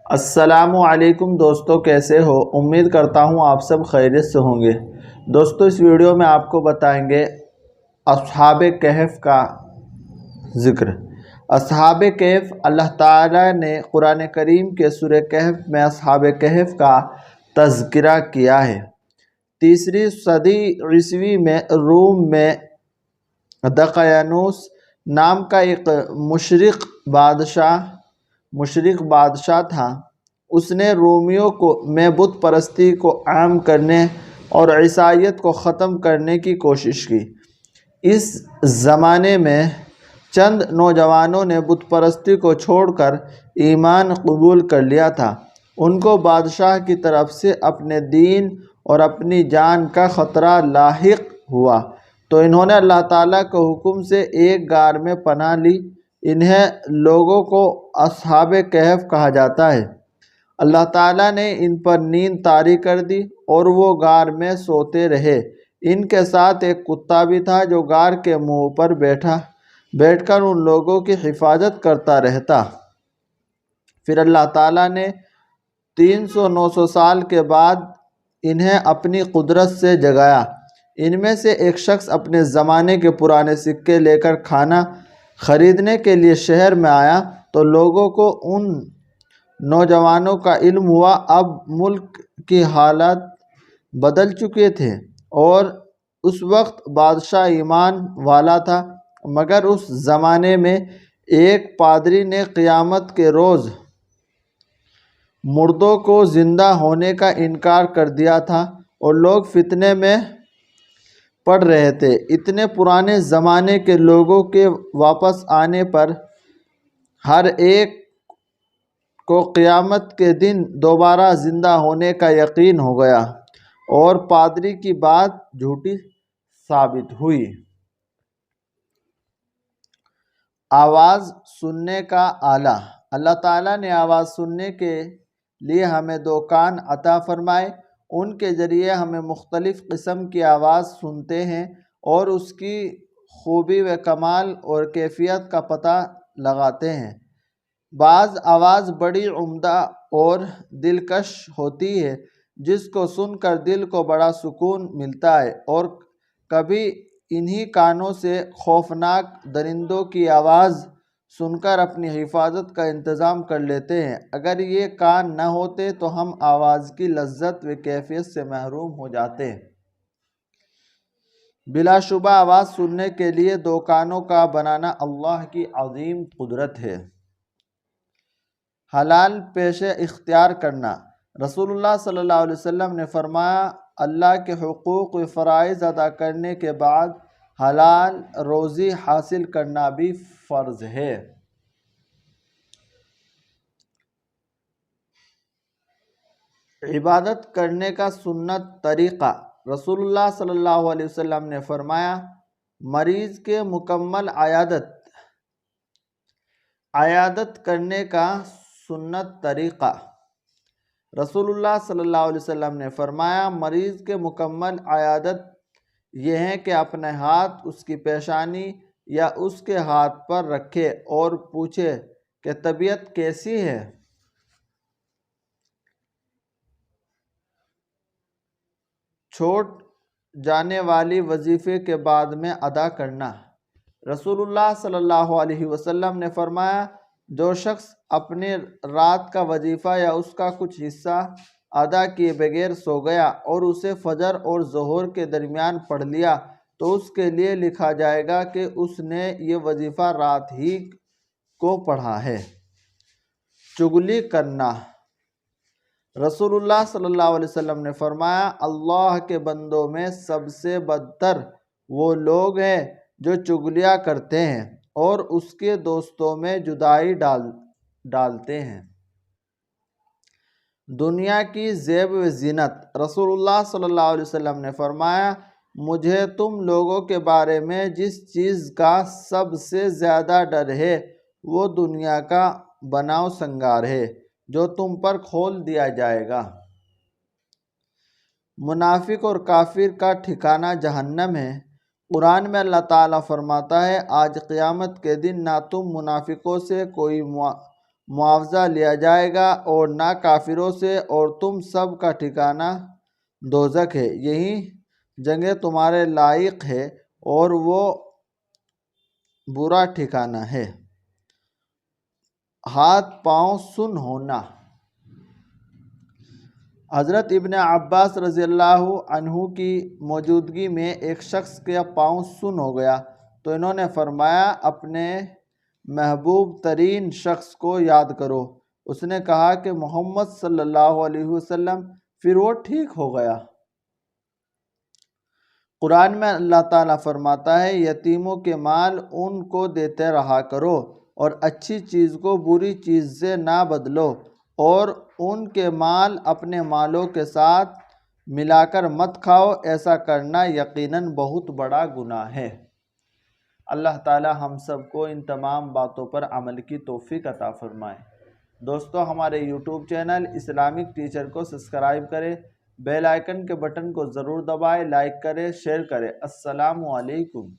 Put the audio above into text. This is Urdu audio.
السلام علیکم دوستو، کیسے ہو؟ امید کرتا ہوں آپ سب خیریت سے ہوں گے۔ دوستو اس ویڈیو میں آپ کو بتائیں گے اصحاب کہف کا ذکر۔ اصحاب کہف، اللہ تعالیٰ نے قرآن کریم کے سورہ کہف میں اصحاب کہف کا تذکرہ کیا ہے۔ 3 صدی عیسوی میں روم میں دقیانوس نام کا ایک مشرق بادشاہ تھا۔ اس نے رومیوں میں بت پرستی کو عام کرنے اور عیسائیت کو ختم کرنے کی کوشش کی۔ اس زمانے میں چند نوجوانوں نے بت پرستی کو چھوڑ کر ایمان قبول کر لیا تھا۔ ان کو بادشاہ کی طرف سے اپنے دین اور اپنی جان کا خطرہ لاحق ہوا تو انہوں نے اللہ تعالیٰ کے حکم سے ایک غار میں پناہ لی۔ انہیں لوگوں کو اصحاب کہف کہا جاتا ہے۔ اللہ تعالیٰ نے ان پر نیند طاری کر دی اور وہ غار میں سوتے رہے۔ ان کے ساتھ ایک کتا بھی تھا جو غار کے منہ پر بیٹھ کر ان لوگوں کی حفاظت کرتا رہتا۔ پھر اللہ تعالیٰ نے 300-900 سال کے بعد انہیں اپنی قدرت سے جگایا۔ ان میں سے ایک شخص اپنے زمانے کے پرانے سکے لے کر کھانا خریدنے کے لیے شہر میں آیا تو لوگوں کو ان نوجوانوں کا علم ہوا۔ اب ملک کی حالات بدل چکے تھے اور اس وقت بادشاہ ایمان والا تھا، مگر اس زمانے میں ایک پادری نے قیامت کے روز مردوں کو زندہ ہونے کا انکار کر دیا تھا اور لوگ فتنے میں پڑ رہے تھے۔ اتنے پرانے زمانے کے لوگوں کے واپس آنے پر ہر ایک کو قیامت کے دن دوبارہ زندہ ہونے کا یقین ہو گیا اور پادری کی بات جھوٹی ثابت ہوئی۔ آواز سننے کا آلہ۔ اللہ تعالیٰ نے آواز سننے کے لیے ہمیں 2 کان عطا فرمائے۔ ان کے ذریعے ہمیں مختلف قسم کی آواز سنتے ہیں اور اس کی خوبی و کمال اور کیفیت کا پتہ لگاتے ہیں۔ بعض آواز بڑی عمدہ اور دلکش ہوتی ہے جس کو سن کر دل کو بڑا سکون ملتا ہے، اور کبھی انہی کانوں سے خوفناک درندوں کی آواز سن کر اپنی حفاظت کا انتظام کر لیتے ہیں۔ اگر یہ کان نہ ہوتے تو ہم آواز کی لذت و کیفیت سے محروم ہو جاتے۔ بلا شبہ آواز سننے کے لیے 2 کانوں کا بنانا اللہ کی عظیم قدرت ہے۔ حلال پیشے اختیار کرنا۔ رسول اللہ صلی اللہ علیہ وسلم نے فرمایا، اللہ کے حقوق و فرائض ادا کرنے کے بعد حلال روزی حاصل کرنا بھی فرض ہے۔ عبادت کرنے کا سنت طریقہ۔ رسول اللہ صلی اللہ علیہ وسلم نے فرمایا، مریض کے مکمل عیادت کرنے کا سنت طریقہ۔ رسول اللہ صلی اللہ علیہ وسلم نے فرمایا، مریض کے مکمل عیادت یہ ہے کہ اپنے ہاتھ اس کی پیشانی یا اس کے ہاتھ پر رکھے اور پوچھے کہ طبیعت کیسی ہے۔ چھوٹ جانے والی وظیفے کے بعد میں ادا کرنا۔ رسول اللہ صلی اللہ علیہ وسلم نے فرمایا، جو شخص اپنے رات کا وظیفہ یا اس کا کچھ حصہ ادا کیے بغیر سو گیا اور اسے فجر اور ظہر کے درمیان پڑھ لیا تو اس کے لیے لکھا جائے گا کہ اس نے یہ وظیفہ رات ہی کو پڑھا ہے۔ چغلی کرنا۔ رسول اللہ صلی اللہ علیہ وسلم نے فرمایا، اللہ کے بندوں میں سب سے بدتر وہ لوگ ہیں جو چغلیاں کرتے ہیں اور اس کے دوستوں میں جدائی ڈالتے ہیں۔ دنیا کی زیب و زینت۔ رسول اللہ صلی اللہ علیہ وسلم نے فرمایا، مجھے تم لوگوں کے بارے میں جس چیز کا سب سے زیادہ ڈر ہے وہ دنیا کا بناؤ سنگار ہے جو تم پر کھول دیا جائے گا۔ منافق اور کافر کا ٹھکانہ جہنم ہے۔ قرآن میں اللہ تعالیٰ فرماتا ہے، آج قیامت کے دن نہ تم منافقوں سے کوئی معاوضہ لیا جائے گا اور نہ کافروں سے، اور تم سب کا ٹھکانہ دوزخ ہے، یہی جگہ تمہارے لائق ہے اور وہ برا ٹھکانہ ہے۔ ہاتھ پاؤں سن ہونا۔ حضرت ابن عباس رضی اللہ عنہ کی موجودگی میں ایک شخص کا پاؤں سن ہو گیا تو انہوں نے فرمایا، اپنے محبوب ترین شخص کو یاد کرو۔ اس نے کہا کہ محمد صلی اللہ علیہ وسلم، پھر وہ ٹھیک ہو گیا۔ قرآن میں اللہ تعالیٰ فرماتا ہے، یتیموں کے مال ان کو دیتے رہا کرو اور اچھی چیز کو بری چیز سے نہ بدلو، اور ان کے مال اپنے مالوں کے ساتھ ملا کر مت کھاؤ، ایسا کرنا یقیناً بہت بڑا گناہ ہے۔ اللہ تعالیٰ ہم سب کو ان تمام باتوں پر عمل کی توفیق عطا فرمائے۔ دوستو، ہمارے یوٹیوب چینل اسلامک ٹیچر کو سبسکرائب کریں، بیل آئیکن کے بٹن کو ضرور دبائیں، لائک کریں، شیئر کریں۔ السلام علیکم۔